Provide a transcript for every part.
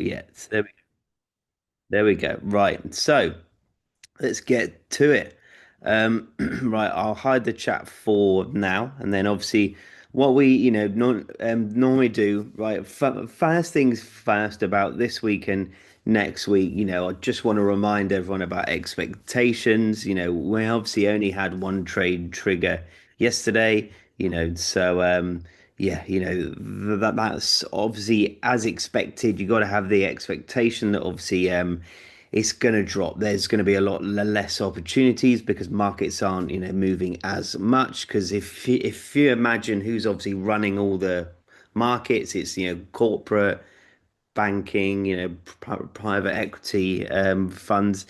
yet. There we go. Right. So let's get to it. Right, I'll hide the chat for now, and then obviously what we, normally do, right? First things first about this week and next week. I just want to remind everyone about expectations. We obviously only had one trade trigger yesterday. So yeah, that's obviously as expected. You got to have the expectation that obviously it's going to drop. There's going to be a lot less opportunities because markets aren't, moving as much. Because if you imagine who's obviously running all the markets, it's corporate banking, private equity funds.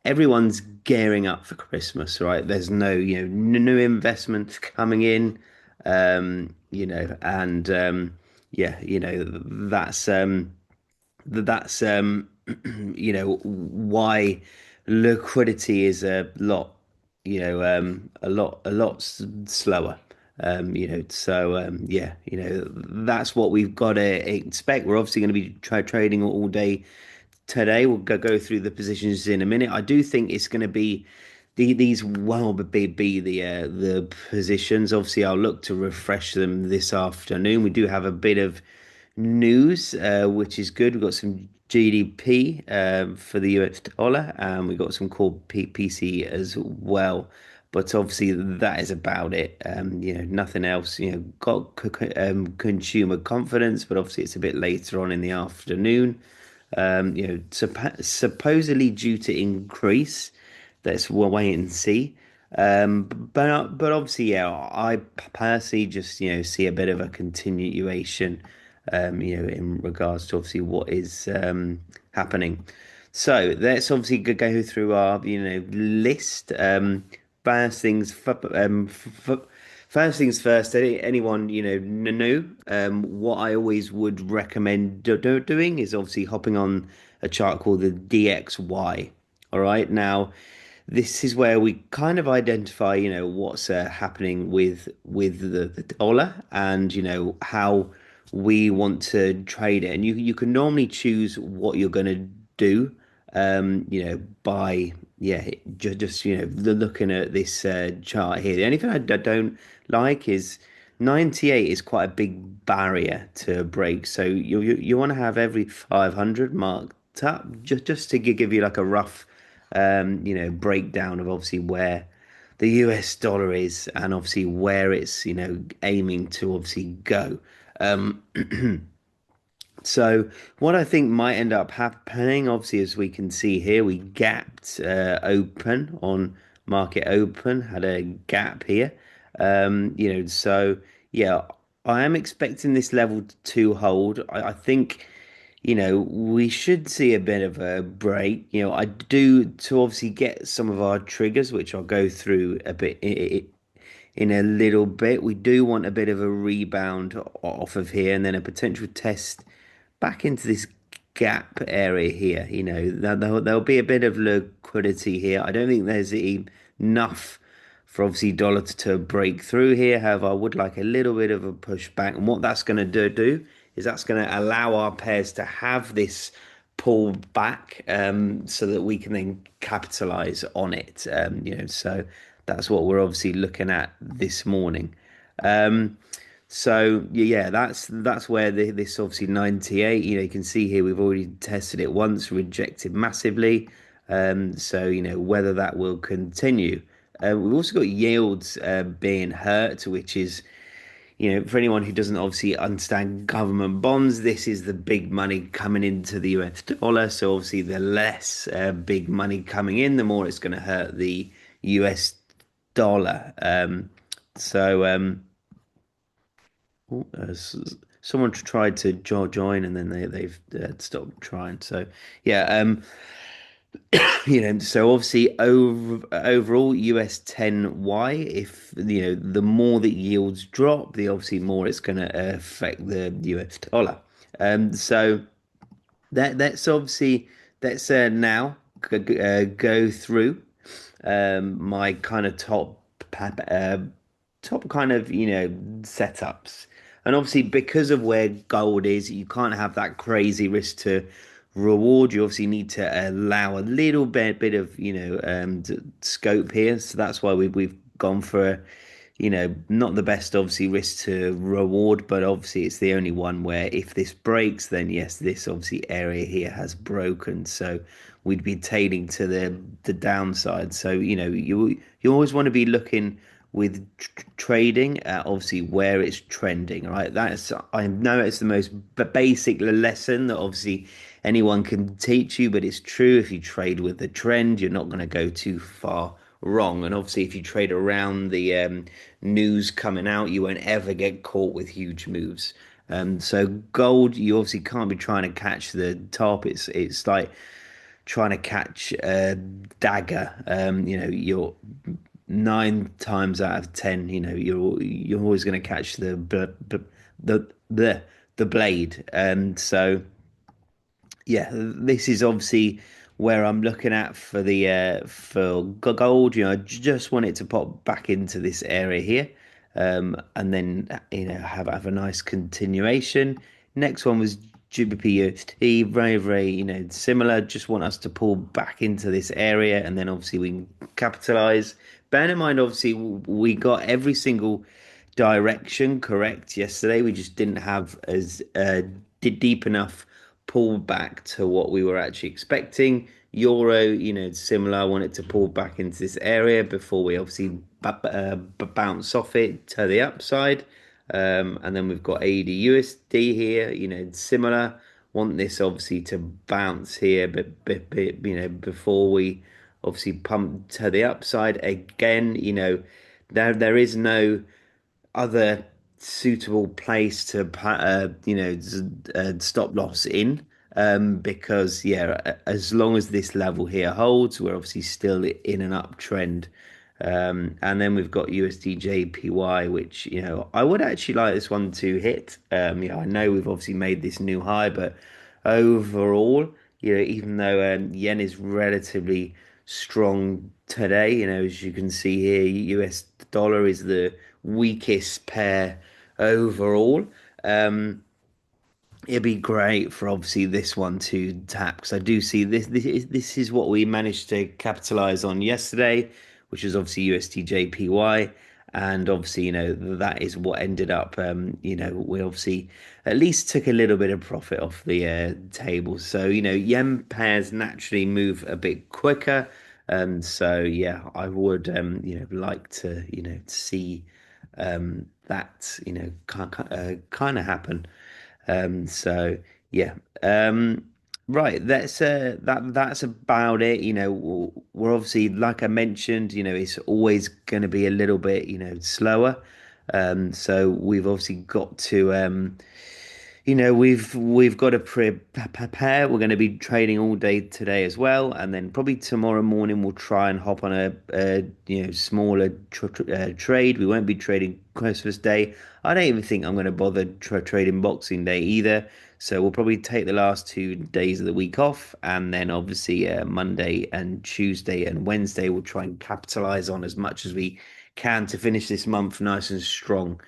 Everyone's gearing up for Christmas, right? There's no new investments coming in, and yeah, that's why liquidity is a lot slower. So yeah, that's what we've got to expect. We're obviously going to be trading all day today. We'll go through the positions in a minute. I do think it's going to be these will be the positions. Obviously, I'll look to refresh them this afternoon. We do have a bit of news, which is good. We've got some GDP for the US dollar, and we've got some core PC as well. But obviously, that is about it. Nothing else. Got consumer confidence, but obviously, it's a bit later on in the afternoon. Supposedly due to increase. We'll wait and see. But obviously, yeah, I personally just see a bit of a continuation, in regards to obviously what is happening. So let's obviously go through our list. First things, first things first. Anyone new? What I always would recommend doing is obviously hopping on a chart called the DXY. All right, now this is where we kind of identify, what's happening with the dollar and how we want to trade it. And you can normally choose what you're going to do, by yeah, just looking at this chart here. The only thing I don't like is 98 is quite a big barrier to break. So you want to have every 500 marked up just to give you like a rough breakdown of obviously where the US dollar is and obviously where it's, aiming to obviously go. Um, so what I think might end up happening, obviously, as we can see here, we gapped open on market open, had a gap here. So yeah, I am expecting this level to hold. I think we should see a bit of a break. I do to obviously get some of our triggers, which I'll go through a bit in a little bit. We do want a bit of a rebound off of here and then a potential test back into this gap area here. There'll be a bit of liquidity here. I don't think there's enough for obviously dollar to break through here. However, I would like a little bit of a pushback, and what that's going to do is that's going to allow our pairs to have this pull back, so that we can then capitalize on it. So that's what we're obviously looking at this morning. So yeah, that's where this obviously 98. You can see here we've already tested it once, rejected massively. So whether that will continue. We've also got yields being hurt, which is for anyone who doesn't obviously understand government bonds, this is the big money coming into the US dollar. So obviously, the less big money coming in, the more it's going to hurt the US dollar. So. Someone tried to join and then they've stopped trying. So yeah, so obviously overall US 10Y, if the more that yields drop, the obviously more it's going to affect the US dollar. So that's obviously let's now go through my kind of top kind of setups. And obviously, because of where gold is, you can't have that crazy risk to reward. You obviously need to allow a little bit of, scope here. So that's why we've gone for, not the best, obviously, risk to reward, but obviously it's the only one where if this breaks, then yes, this obviously area here has broken. So we'd be tailing to the downside. So, you always want to be looking with trading at obviously where it's trending, right? That's, I know it's the most basic lesson that obviously anyone can teach you, but it's true. If you trade with the trend, you're not going to go too far wrong. And obviously, if you trade around the news coming out, you won't ever get caught with huge moves. So gold, you obviously can't be trying to catch the top. It's like trying to catch a dagger. You're 9 times out of 10, you're always going to catch the the blade. And so yeah, this is obviously where I'm looking at for the for gold. I just want it to pop back into this area here, and then have a nice continuation. Next one was GBP very very similar. Just want us to pull back into this area, and then obviously we can capitalize. Bear in mind, obviously we got every single direction correct yesterday. We just didn't have as deep enough pull back to what we were actually expecting. Euro, similar. I want it to pull back into this area before we obviously bounce off it to the upside. And then we've got AED USD here, similar. Want this obviously to bounce here, but before we obviously pump to the upside again. There is no other suitable place to stop loss in, because yeah, as long as this level here holds, we're obviously still in an uptrend. And then we've got USD JPY, which I would actually like this one to hit. I know we've obviously made this new high, but overall, even though yen is relatively strong today, as you can see here, US dollar is the weakest pair overall. It'd be great for obviously this one to tap, because I do see this is what we managed to capitalize on yesterday, which is obviously USD JPY, and obviously that is what ended up. We obviously at least took a little bit of profit off the table. So yen pairs naturally move a bit quicker, and so yeah, I would like to see that kind of happen. So yeah. Right, that's about it. We're obviously, like I mentioned, it's always going to be a little bit, slower. So we've obviously got to we've got to prepare. We're going to be trading all day today as well, and then probably tomorrow morning we'll try and hop on a smaller trade. We won't be trading Christmas Day. I don't even think I'm going to bother trading Boxing Day either. So we'll probably take the last 2 days of the week off, and then obviously Monday and Tuesday and Wednesday we'll try and capitalize on as much as we can to finish this month nice and strong.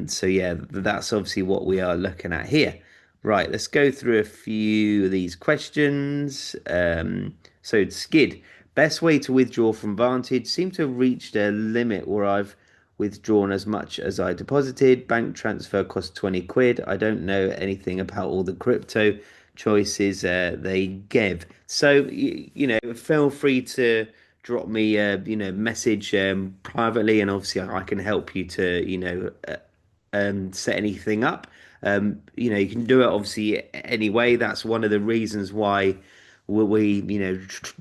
So yeah, that's obviously what we are looking at here. Right, let's go through a few of these questions. So Skid, best way to withdraw from Vantage. Seem to have reached a limit where I've withdrawn as much as I deposited. Bank transfer cost 20 quid. I don't know anything about all the crypto choices they give. So feel free to drop me a message privately, and obviously I can help you to set anything up. You can do it obviously anyway. That's one of the reasons why we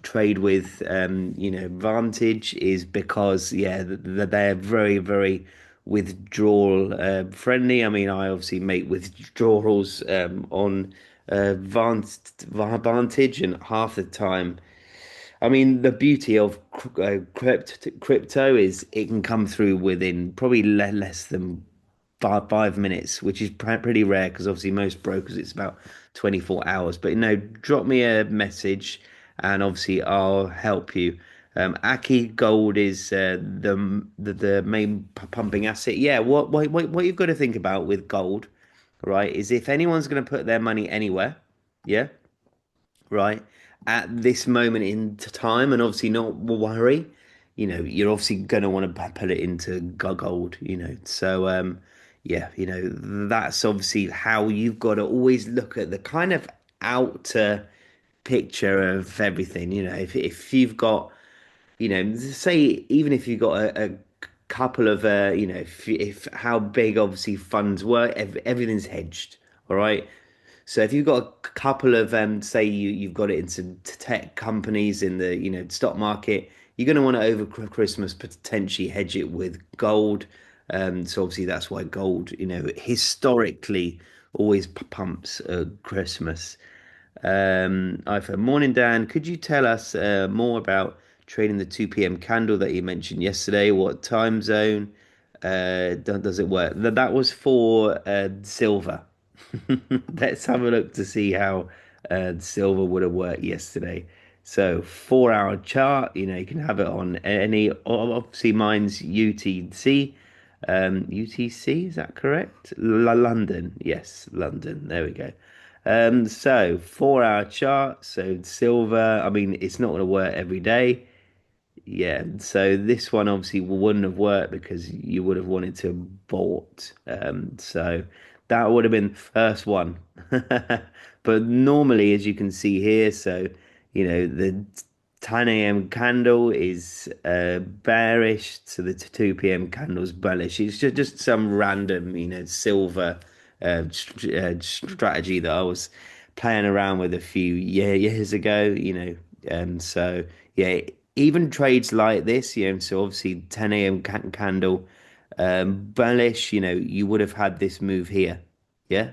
trade with Vantage, is because yeah, they're very very withdrawal friendly. I mean, I obviously make withdrawals on Vantage, and half the time, I mean, the beauty of crypto is it can come through within probably less than 5 minutes, which is pretty rare, because obviously most brokers it's about 24 hours. But drop me a message, and obviously I'll help you. Aki Gold is the main pumping asset. Yeah, what you've got to think about with gold, right, is if anyone's going to put their money anywhere, yeah, right, at this moment in time, and obviously not worry, you're obviously going to want to put it into gold, So, yeah, that's obviously how you've got to always look at the kind of outer picture of everything. If you've got say even if you got a couple of if how big obviously funds were, everything's hedged, all right. So if you've got a couple of say you've got it into tech companies in the stock market, you're going to want to over Christmas potentially hedge it with gold. So obviously that's why gold historically always pumps Christmas. iPhone. Morning, Dan. Could you tell us more about trading the 2 p.m. candle that you mentioned yesterday? What time zone does it work? That was for silver. Let's have a look to see how silver would have worked yesterday. So 4 hour chart, you can have it on any, obviously mine's UTC. UTC, is that correct? London. Yes, London. There we go. So 4 hour chart. So silver, I mean, it's not going to work every day. Yeah, so this one obviously wouldn't have worked because you would have wanted to have bought. So that would have been the first one. But normally, as you can see here, so the 10 a.m. candle is bearish, so the 2 p.m. candle is bullish. It's just some random, silver strategy that I was playing around with a few years ago, so yeah, even trades like this, so obviously 10 a.m. Candle, bullish, you would have had this move here, yeah,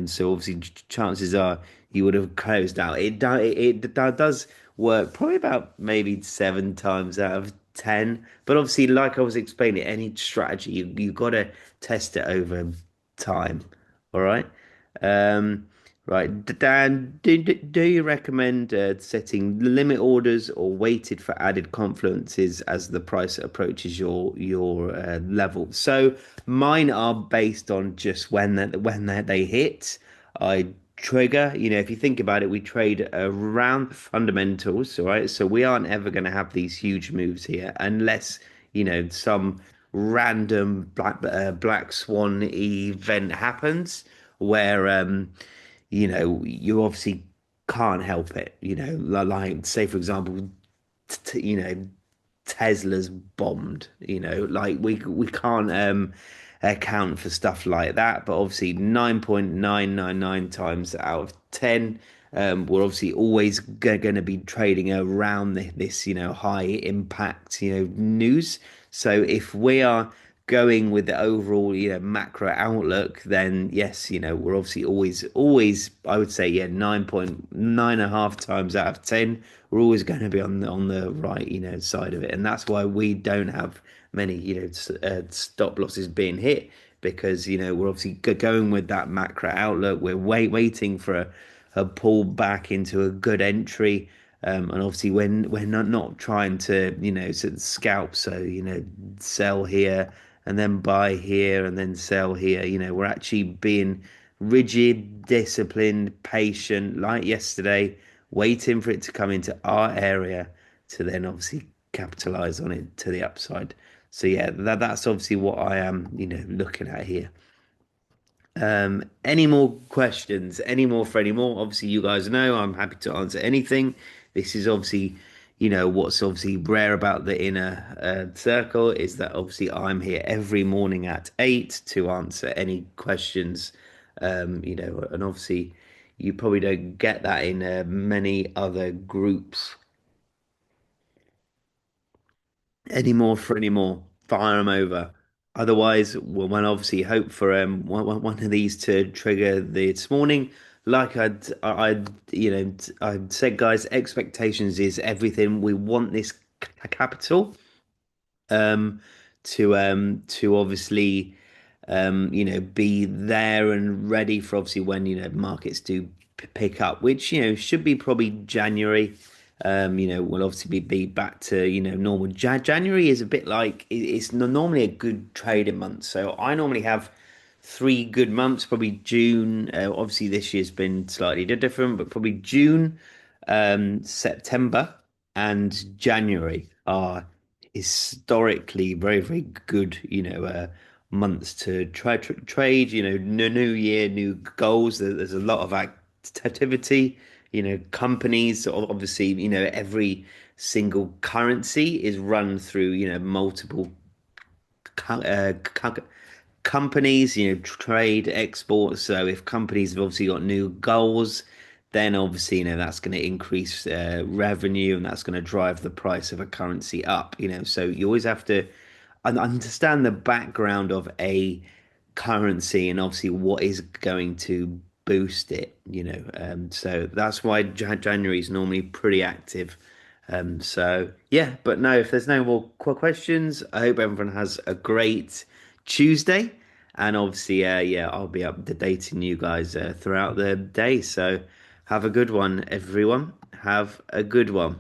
so obviously chances are you would have closed out. It does work probably about maybe 7 times out of 10, but obviously, like I was explaining, any strategy you got to test it over time. All right. Right, Dan, do you recommend setting limit orders or waited for added confluences as the price approaches your level? So mine are based on just when they hit. I trigger. If you think about it, we trade around the fundamentals, all right? So we aren't ever going to have these huge moves here unless some random black swan event happens where you obviously can't help it. Like say for example, Tesla's bombed. Like we can't account for stuff like that. But obviously, 9.999 times out of 10. We're obviously always going to be trading around this, high impact, news. So if we are going with the overall, macro outlook, then yes, we're obviously always, I would say, yeah, 9.9 and a half times out of 10, we're always going to be on the right, side of it, and that's why we don't have many, stop losses being hit because we're obviously going with that macro outlook. We're waiting for a pull back into a good entry. And obviously, when we're not trying to, sort of scalp, so sell here and then buy here and then sell here. We're actually being rigid, disciplined, patient, like yesterday, waiting for it to come into our area to then obviously capitalize on it to the upside. So yeah, that's obviously what I am, looking at here. Any more questions? Any more for any more? Obviously, you guys know I'm happy to answer anything. This is obviously, what's obviously rare about the inner circle is that obviously I'm here every morning at 8 to answer any questions. And obviously you probably don't get that in many other groups. Any more for any more? Fire them over. Otherwise, we'll obviously hope for one of these to trigger this morning. Like I said, guys, expectations is everything. We want this capital um to obviously be there and ready for obviously when markets do pick up, which should be probably January. Will obviously be back to, normal. January is a bit like it's normally a good trading month. So I normally have three good months, probably June. Obviously this year's been slightly different, but probably June, September, and January are historically very, very good, months to trade, new year, new goals. There's a lot of activity, companies, obviously, every single currency is run through, multiple co- uh, co- companies, trade, export. So if companies have obviously got new goals, then obviously, that's going to increase revenue and that's going to drive the price of a currency up, So you always have to understand the background of a currency and obviously what is going to boost it, So that's why January is normally pretty active. So yeah, but no, if there's no more questions, I hope everyone has a great Tuesday. And obviously, yeah, I'll be updating you guys throughout the day. So have a good one, everyone. Have a good one.